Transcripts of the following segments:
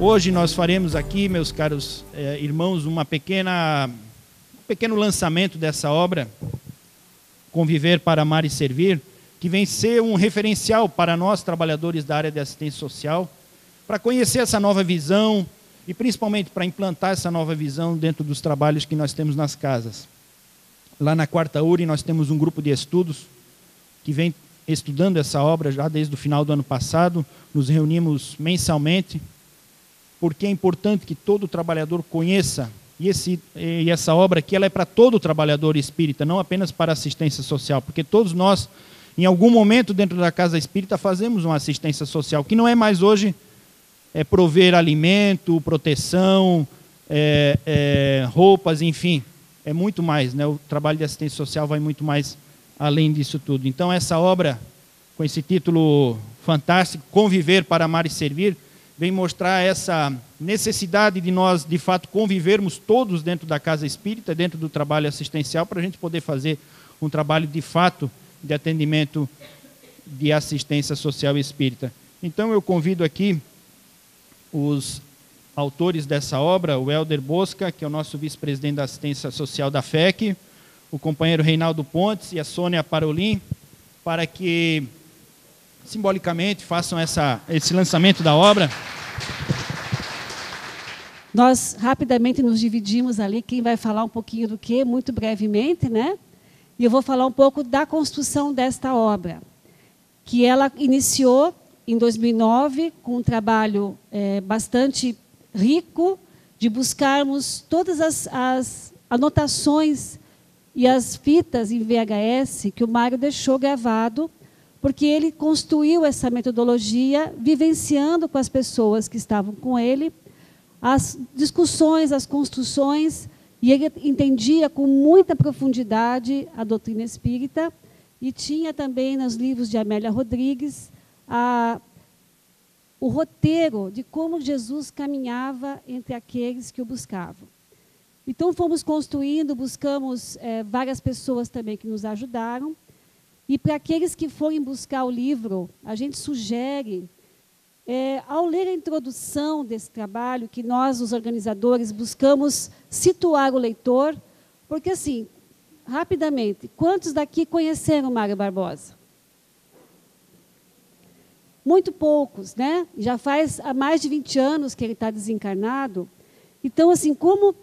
Hoje nós faremos aqui, meus caros irmãos, um pequeno lançamento dessa obra, Conviver para Amar e Servir, que vem ser um referencial para nós, trabalhadores da área de assistência social, para conhecer essa nova visão e principalmente para implantar essa nova visão dentro dos trabalhos que nós temos nas casas. Lá na Quarta URI nós temos um grupo de estudos que vem estudando essa obra já desde o final do ano passado, nos reunimos mensalmente, porque é importante que todo trabalhador conheça, e essa obra aqui ela é para todo trabalhador espírita, não apenas para assistência social, porque todos nós, em algum momento dentro da casa espírita, fazemos uma assistência social, que não é mais hoje prover alimento, proteção, roupas, enfim, é muito mais, né? O trabalho de assistência social vai muito mais além disso tudo. Então, essa obra, com esse título fantástico, Conviver para Amar e Servir, vem mostrar essa necessidade de nós, de fato, convivermos todos dentro da casa espírita, dentro do trabalho assistencial, para a gente poder fazer um trabalho, de fato, de atendimento de assistência social espírita. Então, eu convido aqui os autores dessa obra, o Helder Bosca, que é o nosso vice-presidente da assistência social da FEC, o companheiro Reinaldo Pontes e a Sônia Parolin, para que simbolicamente façam esse lançamento da obra. Nós rapidamente nos dividimos ali, quem vai falar um pouquinho do quê, muito brevemente, né? E eu vou falar um pouco da construção desta obra, que ela iniciou em 2009 com um trabalho bastante rico de buscarmos todas as anotações e as fitas em VHS que o Mário deixou gravado, porque ele construiu essa metodologia vivenciando com as pessoas que estavam com ele as discussões, as construções, e ele entendia com muita profundidade a doutrina espírita, e tinha também nos livros de Amélia Rodrigues o roteiro de como Jesus caminhava entre aqueles que o buscavam. Então, fomos construindo, buscamos várias pessoas também que nos ajudaram. E para aqueles que forem buscar o livro, a gente sugere, ao ler a introdução desse trabalho, que nós, os organizadores, buscamos situar o leitor, porque, assim, rapidamente, quantos daqui conheceram Mário Barbosa? Muito poucos, né? Já faz há mais de 20 anos que ele está desencarnado. Então, assim, como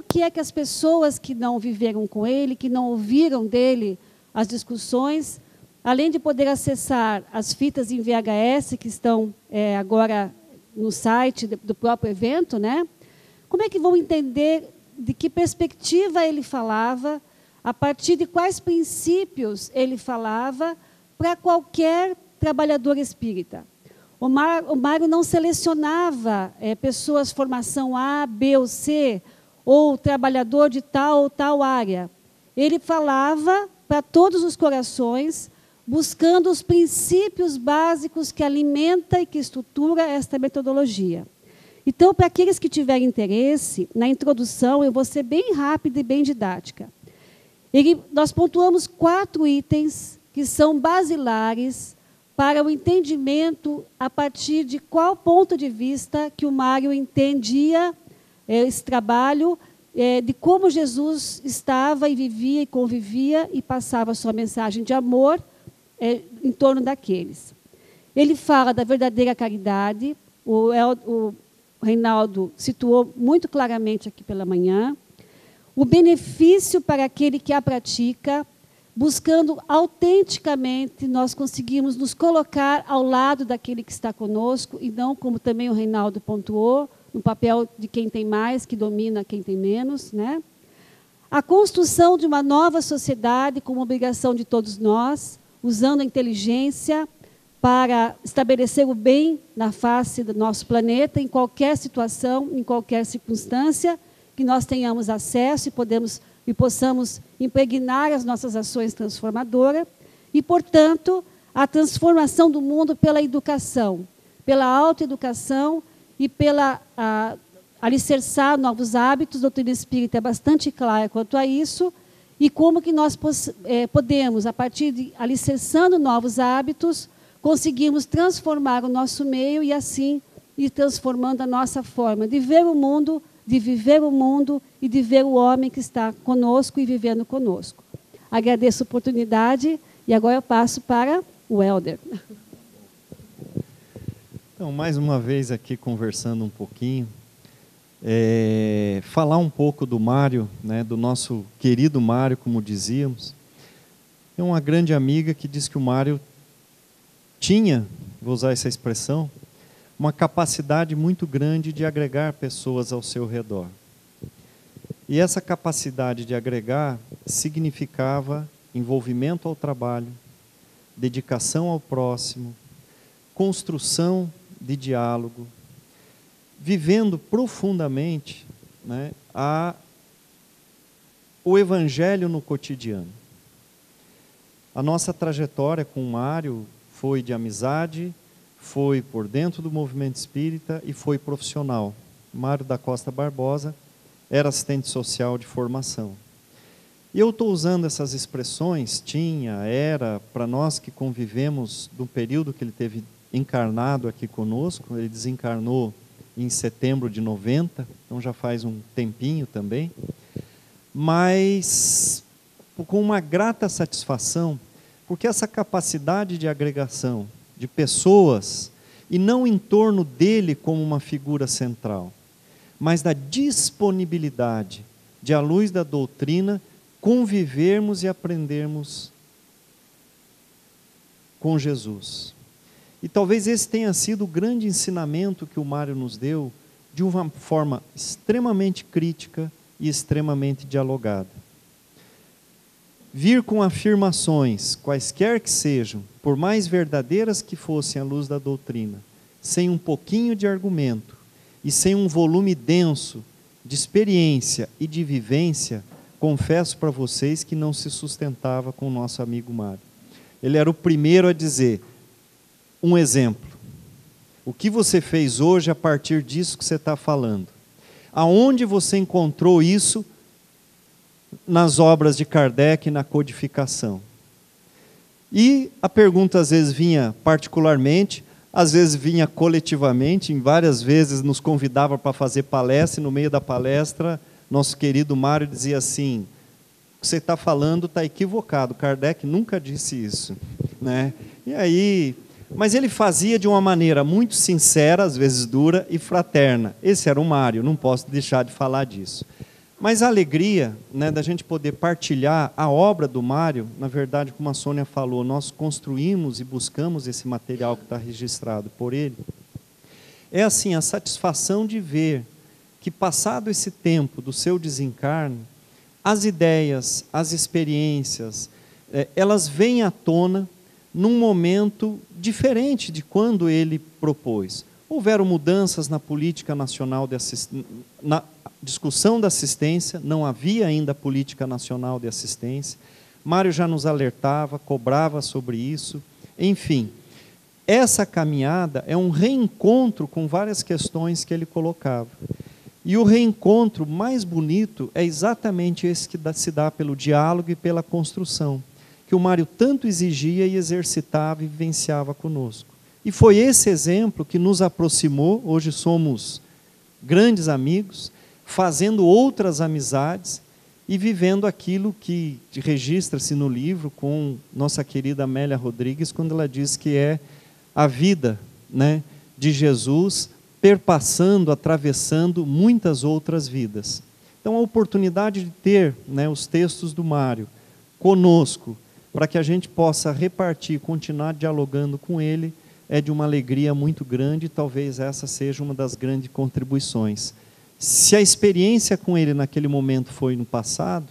que é que as pessoas que não viveram com ele, que não ouviram dele as discussões, além de poder acessar as fitas em VHS, que estão agora no site do próprio evento, né? Como é que vão entender de que perspectiva ele falava, a partir de quais princípios ele falava, para qualquer trabalhador espírita? O Mário não selecionava pessoas formação A, B ou C, ou trabalhador de tal ou tal área. Ele falava para todos os corações, buscando os princípios básicos que alimenta e que estrutura esta metodologia. Então, para aqueles que tiverem interesse, na introdução, eu vou ser bem rápida e bem didática. Nós pontuamos 4 itens que são basilares para o entendimento a partir de qual ponto de vista que o Mário entendia esse trabalho, de como Jesus estava e vivia e convivia e passava a sua mensagem de amor em torno daqueles. Ele fala da verdadeira caridade, o Reinaldo situou muito claramente aqui pela manhã, o benefício para aquele que a pratica, buscando autenticamente, nós conseguimos nos colocar ao lado daquele que está conosco, e não, como também o Reinaldo pontuou, no papel de quem tem mais, que domina quem tem menos, né? A construção de uma nova sociedade como obrigação de todos nós, usando a inteligência para estabelecer o bem na face do nosso planeta, em qualquer situação, em qualquer circunstância, que nós tenhamos acesso e possamos impregnar as nossas ações transformadoras, e, portanto, a transformação do mundo pela educação, pela autoeducação e pela alicerçar novos hábitos. A doutrina espírita é bastante clara quanto a isso, e como que nós podemos, a partir de alicerçando novos hábitos, conseguimos transformar o nosso meio e, assim, e transformando a nossa forma de ver o mundo, de viver o mundo e de ver o homem que está conosco e vivendo conosco. Agradeço a oportunidade e agora eu passo para o Helder. Então, mais uma vez aqui conversando um pouquinho, falar um pouco do Mário, né, do nosso querido Mário, como dizíamos. É uma grande amiga que diz que o Mário tinha, vou usar essa expressão, uma capacidade muito grande de agregar pessoas ao seu redor. E essa capacidade de agregar significava envolvimento ao trabalho, dedicação ao próximo, construção de diálogo, vivendo profundamente, né, o Evangelho no cotidiano. A nossa trajetória com o Mário foi de amizade, foi por dentro do movimento espírita e foi profissional. Mário da Costa Barbosa era assistente social de formação. E eu estou usando essas expressões, era, para nós que convivemos do período que ele teve encarnado aqui conosco. Ele desencarnou em setembro de 90, então já faz um tempinho também, mas com uma grata satisfação, porque essa capacidade de agregação de pessoas, e não em torno dele como uma figura central, mas da disponibilidade de, à luz da doutrina, convivermos e aprendermos com Jesus. E talvez esse tenha sido o grande ensinamento que o Mário nos deu, de uma forma extremamente crítica e extremamente dialogada. Vir com afirmações, quaisquer que sejam, por mais verdadeiras que fossem à luz da doutrina, sem um pouquinho de argumento e sem um volume denso de experiência e de vivência, confesso para vocês que não se sustentava com o nosso amigo Mário. Ele era o primeiro a dizer: um exemplo, o que você fez hoje a partir disso que você está falando? Aonde você encontrou isso nas obras de Kardec e na codificação? E a pergunta às vezes vinha particularmente, às vezes vinha coletivamente, em várias vezes nos convidava para fazer palestra, e no meio da palestra, nosso querido Mário dizia assim: o que você está falando está equivocado, Kardec nunca disse isso, né? E aí, mas ele fazia de uma maneira muito sincera, às vezes dura e fraterna. Esse era o Mário, não posso deixar de falar disso. Mas a alegria, né, da gente poder partilhar a obra do Mário, na verdade, como a Sônia falou, nós construímos e buscamos esse material que está registrado por ele. É assim, a satisfação de ver que, passado esse tempo do seu desencarne, as ideias, as experiências, elas vêm à tona num momento diferente de quando ele propôs. Houveram mudanças na política nacional de assistência, na discussão da assistência, não havia ainda política nacional de assistência. Mário já nos alertava, cobrava sobre isso. Enfim, essa caminhada é um reencontro com várias questões que ele colocava. E o reencontro mais bonito é exatamente esse que se dá pelo diálogo e pela construção, que o Mário tanto exigia e exercitava e vivenciava conosco. E foi esse exemplo que nos aproximou. Hoje somos grandes amigos, fazendo outras amizades e vivendo aquilo que registra-se no livro com nossa querida Amélia Rodrigues, quando ela diz que é a vida, né, de Jesus perpassando, atravessando muitas outras vidas. Então a oportunidade de ter, né, os textos do Mário conosco, para que a gente possa repartir, continuar dialogando com ele, é de uma alegria muito grande, e talvez essa seja uma das grandes contribuições. Se a experiência com ele naquele momento foi no passado,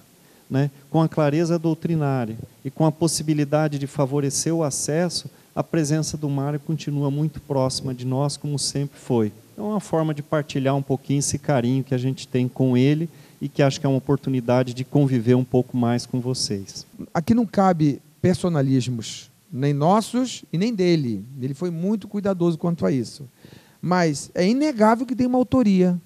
né, com a clareza doutrinária e com a possibilidade de favorecer o acesso, a presença do Mário continua muito próxima de nós, como sempre foi. É uma forma de partilhar um pouquinho esse carinho que a gente tem com ele e que acho que é uma oportunidade de conviver um pouco mais com vocês. Aqui não cabe personalismos, nem nossos e nem dele. Ele foi muito cuidadoso quanto a isso. Mas é inegável que tem uma autoria,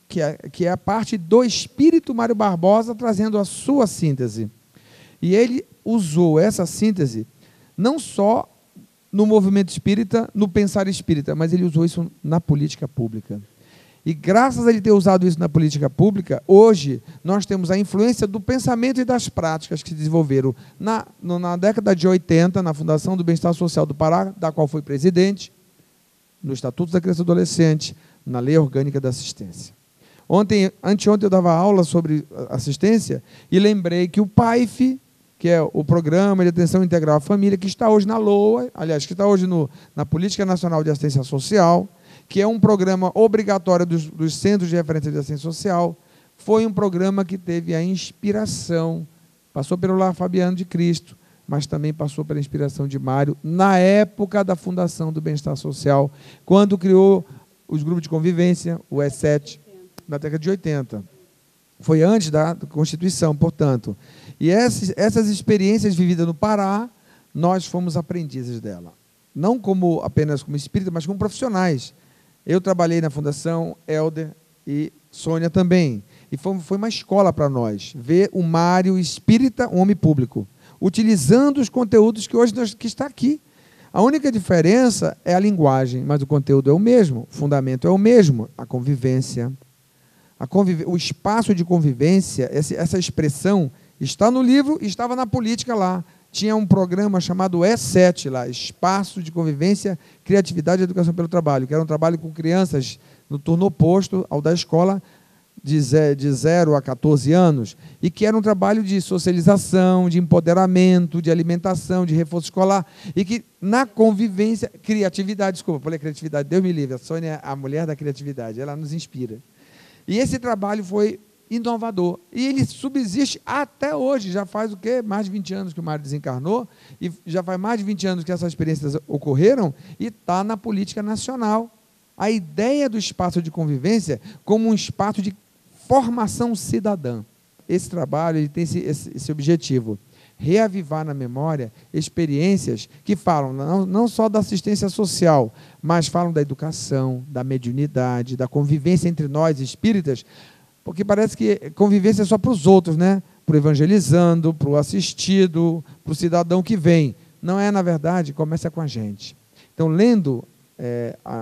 que é a parte do espírito Mário Barbosa trazendo a sua síntese. E ele usou essa síntese não só no movimento espírita, no pensar espírita, mas ele usou isso na política pública. E graças a ele ter usado isso na política pública, hoje nós temos a influência do pensamento e das práticas que se desenvolveram na década de 80, na Fundação do Bem-Estar Social do Pará, da qual foi presidente, no Estatuto da Criança e do Adolescente, na Lei Orgânica da Assistência. Anteontem eu dava aula sobre assistência e lembrei que o PAIF, que é o Programa de Atenção Integral à Família, que está hoje na LOA, aliás, que está hoje na Política Nacional de Assistência Social, que é um programa obrigatório dos Centros de Referência de Assistência Social, foi um programa que teve a inspiração, passou pelo Lar Fabiano de Cristo, mas também passou pela inspiração de Mário, na época da Fundação do Bem-Estar Social, quando criou os grupos de convivência, o E7, na década de 80. Foi antes da Constituição, portanto. E essas experiências vividas no Pará, nós fomos aprendizes dela. Não apenas como espírita, mas como profissionais. Eu trabalhei na Fundação, Helder e Sônia também. E foi uma escola para nós, ver o Mário espírita, um homem público, utilizando os conteúdos que hoje que está aqui. A única diferença é a linguagem, mas o conteúdo é o mesmo, o fundamento é o mesmo, a convivência. O espaço de convivência, essa expressão, está no livro e estava na política lá. Tinha um programa chamado E7 lá, Espaço de Convivência, Criatividade e Educação pelo Trabalho, que era um trabalho com crianças no turno oposto ao da escola, de 0 a 14 anos, e que era um trabalho de socialização, de empoderamento, de alimentação, de reforço escolar, e que na convivência, criatividade, desculpa, falei criatividade, Deus me livre, a Sônia é a mulher da criatividade, ela nos inspira. E esse trabalho foi inovador, e ele subsiste até hoje, já faz o quê? Mais de 20 anos que o Mário desencarnou, e já faz mais de 20 anos que essas experiências ocorreram, e está na política nacional. A ideia do espaço de convivência como um espaço de formação cidadã. Esse trabalho ele tem esse objetivo, reavivar na memória experiências que falam não só da assistência social, mas falam da educação, da mediunidade, da convivência entre nós espíritas, porque parece que convivência é só para os outros, né? Para o evangelizando, para o assistido, para o cidadão que vem. Não é, na verdade, começa com a gente. Então, lendo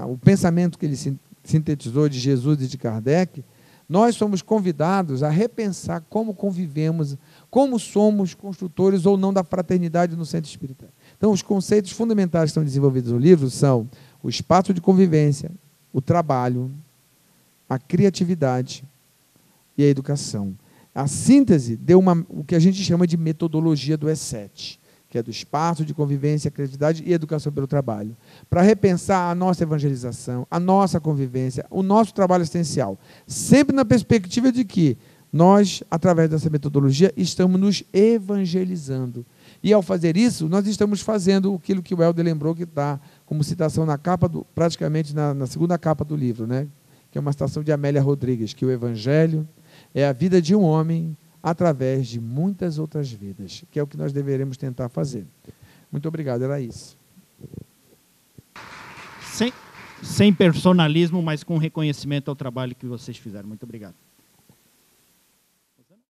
o pensamento que ele sintetizou de Jesus e de Kardec, nós somos convidados a repensar como convivemos, como somos construtores ou não da fraternidade no centro espírita. Então, os conceitos fundamentais que estão desenvolvidos no livro são o espaço de convivência, o trabalho, a criatividade e a educação. A síntese deu o que a gente chama de metodologia do E7, que é do espaço de convivência, criatividade e educação pelo trabalho, para repensar a nossa evangelização, a nossa convivência, o nosso trabalho assistencial, sempre na perspectiva de que nós, através dessa metodologia, estamos nos evangelizando. E, ao fazer isso, nós estamos fazendo aquilo que o Helder lembrou, que está como citação na capa, praticamente na segunda capa do livro, né? Que é uma citação de Amélia Rodrigues, que o Evangelho é a vida de um homem através de muitas outras vidas, que é o que nós deveremos tentar fazer. Muito obrigado, era isso. Sem personalismo, mas com reconhecimento ao trabalho que vocês fizeram. Muito obrigado.